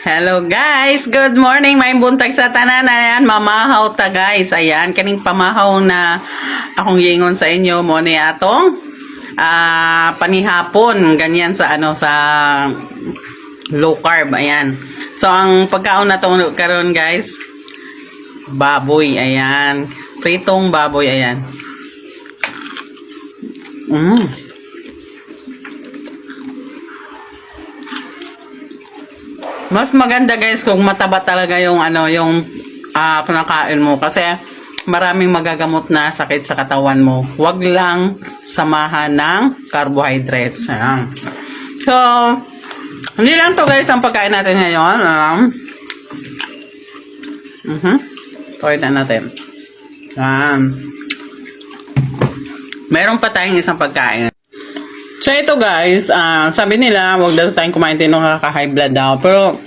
Hello guys! Good morning! May buntag sa tanan. Ayan, mamahaw ta guys. Ayan, kaning pamahaw na akong giingon sa inyo mo ni atong panihapon. Ganyan sa sa low carb. Ayan. So, ang pagkaon na to karon guys, baboy. Ayan. Pritong baboy. Ayan. Mas maganda guys kung mataba talaga yung kinakain mo kasi maraming magagamot na sakit sa katawan mo. Huwag lang samahan ng carbohydrates. Ayan. So, hindi lang to guys ang pagkain natin ngayon. Tawid na natin. Meron pa tayong isang pagkain. So ito guys, sabi nila wag daw tayong kumain din ng kaka-high blood daw. Pero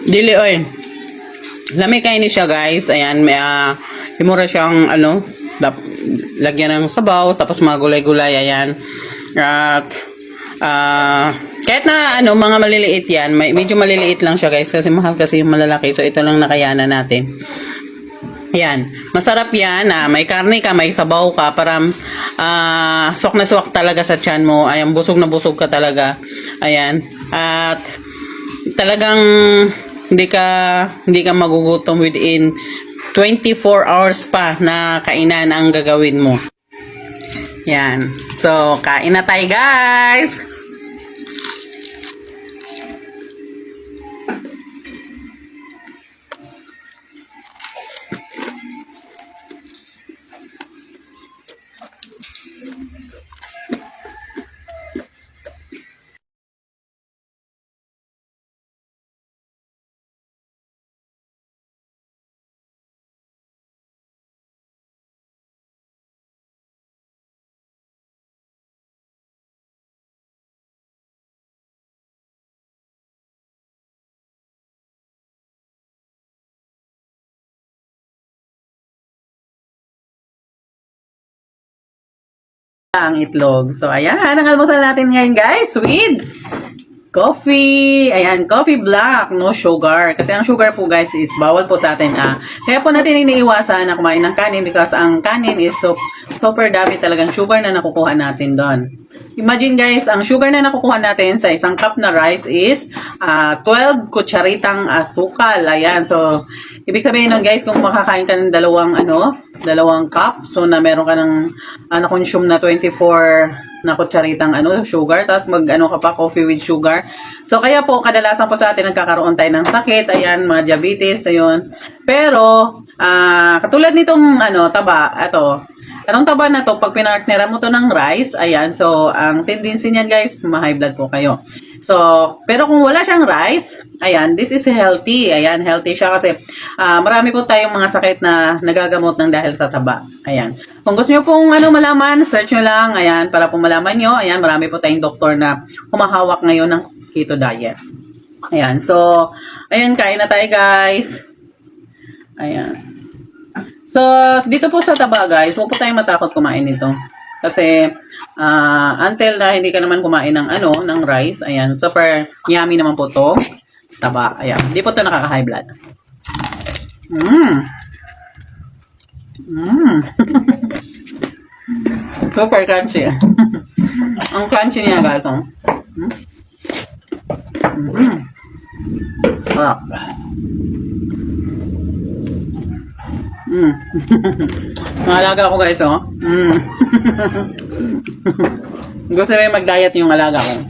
dili oy. Lami kain ni siya guys. Ayan, may imura siyang lagyan ng sabaw tapos mga gulay-gulay ayan. At kahit na mga maliliit yan, medyo maliliit lang siya guys kasi mahal kasi yung malalaki. So ito lang nakayanan natin. Yan. Masarap yan. May karne ka, may sabaw ka para swak na swak talaga sa tiyan mo. Ayan, busog na busog ka talaga. Ayan. At talagang hindi ka magugutom within 24 hours pa na kainan ang gagawin mo. Yan. So, kain na tayo guys! Ang itlog. So, ayan. Ang almusal natin ngayon, guys. With coffee. Ayan, coffee black. No sugar. Kasi ang sugar po, guys, is bawal po sa atin. Kaya po natin iniiwasan na kumain ng kanin because ang kanin is super dami talagang sugar na nakukuha natin doon. Imagine, guys, ang sugar na nakukuha natin sa isang cup na rice is 12 kutsaritang asukal. Ayan. So, ibig sabihin nun, guys, kung makakain ka ng dalawang cup, so na meron ka ng na-consume na 24 na kutsaritang sugar, tapos ka pa coffee with sugar. So, kaya po, kadalasan po sa atin nagkakaroon tayo ng sakit, ayan, mga diabetes, ayun. Pero, katulad nitong taba, anong taba na to, pag pinartnera mo to ng rice, ayan, so, ang tendency niyan, guys, ma-high blood po kayo. So, pero kung wala siyang rice, ayan, this is healthy. Ayan, healthy siya kasi marami po tayong mga sakit na nagagamot ng dahil sa taba. Ayan. Kung gusto nyo pong malaman, search nyo lang. Ayan, para po malaman nyo. Ayan, marami po tayong doktor na humahawak ngayon ng keto diet. Ayan, so, ayan, kain na tayo, guys. Ayan. So, dito po sa taba, guys, huwag po tayong matakot kumain nito. Kasi, until na hindi ka naman kumain ng ng rice, ayan, super yummy naman po to taba, ayan, hindi po to nakaka-high blood. Super crunchy. Ang crunchy niya, guys, Sarap. Mga alaga ko, guys, Gusto rin mag-diet yung alaga ko.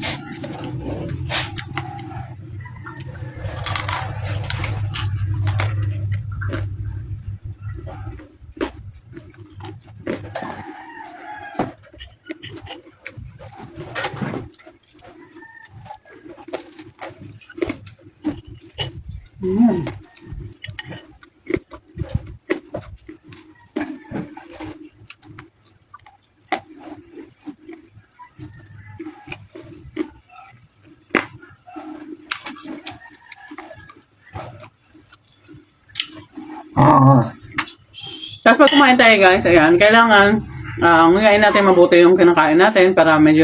Tapos pag kumain tayo, guys, ayan, kailangan ngayon natin mabuti yung kinakain natin para medyo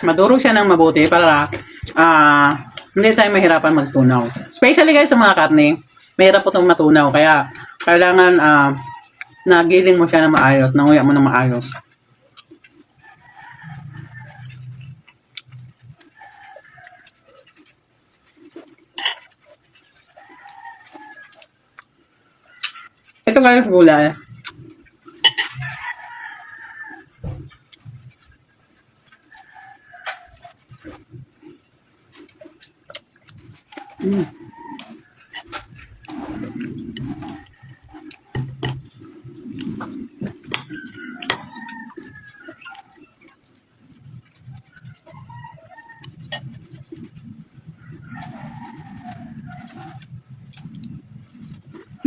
madurog siya ng mabuti para hindi tayo mahirapan magtunaw. Especially guys sa mga karne, mahirap po itong matunaw. Kaya, kailangan nagiling mo siya na maayos, nanguya mo na maayos. Ito guys, gulay.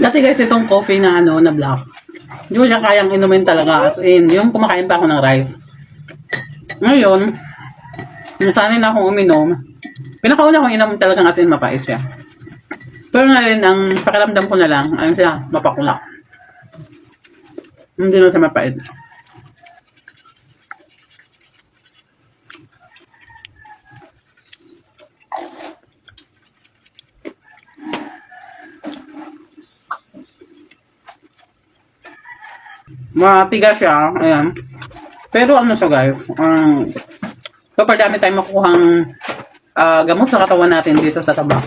Dati guys, itong coffee na na black, hindi ko siya kayang inumin talaga. As in, yung kumakain pa ako ng rice. Ngayon, nasanay na akong uminom. Pinakauna kong inom talagang as in mapait siya. Pero ngayon, ang pakiramdam ko na lang, ano siya, mapakula. Hindi na siya mapait. Matigas siya, ayan. Pero ano siya guys, super dami tayong makukuhang gamot sa katawan natin dito sa taba.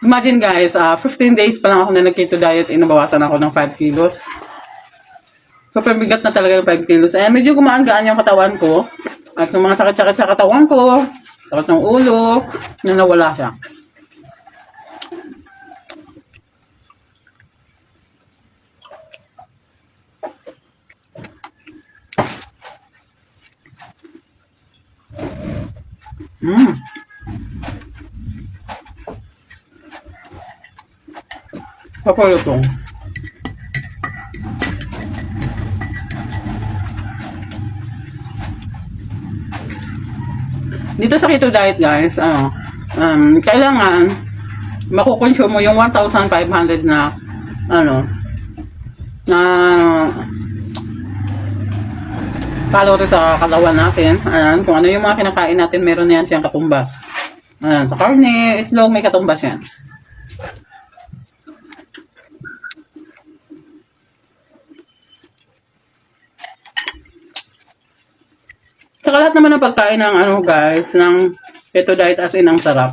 Imagine guys, 15 days pa lang ako na nag-keto diet, inabawasan ako ng 5 kilos. Super bigat na talaga yung 5 kilos. Ayan, medyo gumaan-gaan yung katawan ko. At yung mga sakit-sakit sa katawan ko, sakit ng ulo, na nawala siya. Papalutong. Dito sa keto diet guys, kailangan makukonsume mo yung 1,500 na na calories sa katawan natin. Ayan, kung ano yung mga kinakain natin, meron yan siyang katumbas. Ayan, sa karne, itlog, may katumbas yan. Saka lahat naman ng pagkain ng guys, ng keto diet as in ang sarap.